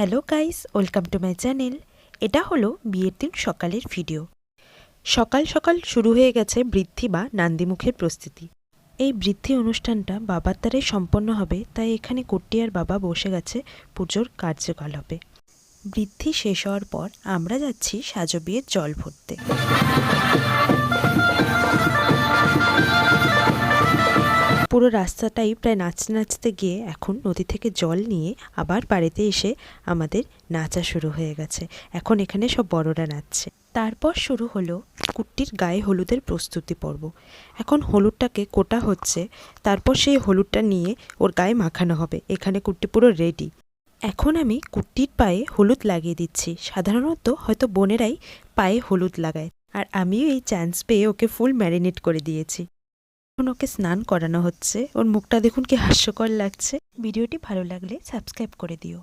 Hello guys, welcome to my channel. এটা হলো বিয়ের দিন সকালের ভিডিও। সকাল সকাল শুরু হয়ে গেছে বৃদ্ধি বা নান্দিমুখের প্রস্তুতি। এই বৃদ্ধি অনুষ্ঠানটা বাবার দ্বারাই সম্পন্ন হবে, তাই এখানে কুট্টি আর বাবা বসে গেছে পুজোর কার্যকলাপে। বৃদ্ধি শেষ হওয়ার পর আমরা যাচ্ছি সাজো বিয়ের জল ভরতে। পুরো রাস্তাটাই প্রায় নাচতে নাচতে গিয়ে এখন নদী থেকে জল নিয়ে আবার বাড়িতে এসে আমাদের নাচা শুরু হয়ে গেছে। এখন এখানে সব বড়রা নাচছে। তারপর শুরু হলো কুট্টির গায়ে হলুদের প্রস্তুতি পর্ব। এখন হলুদটাকে কোটা হচ্ছে, তারপর সেই হলুদটা নিয়ে ওর গায়ে মাখানো হবে। এখানে কুট্টি পুরো রেডি। এখন আমি কুট্টির পায়ে হলুদ লাগিয়ে দিচ্ছি। সাধারণত হয়তো বোনেরাই পায়ে হলুদ লাগায়, আর আমিও এই চান্স পেয়ে ওকে ফুল ম্যারিনেট করে দিয়েছি। এখন ওকে স্নান করানো হচ্ছে। ওর মুখটা দেখুন কি হাস্যকর লাগছে। ভিডিওটি ভালো লাগলে সাবস্ক্রাইব করে দিও।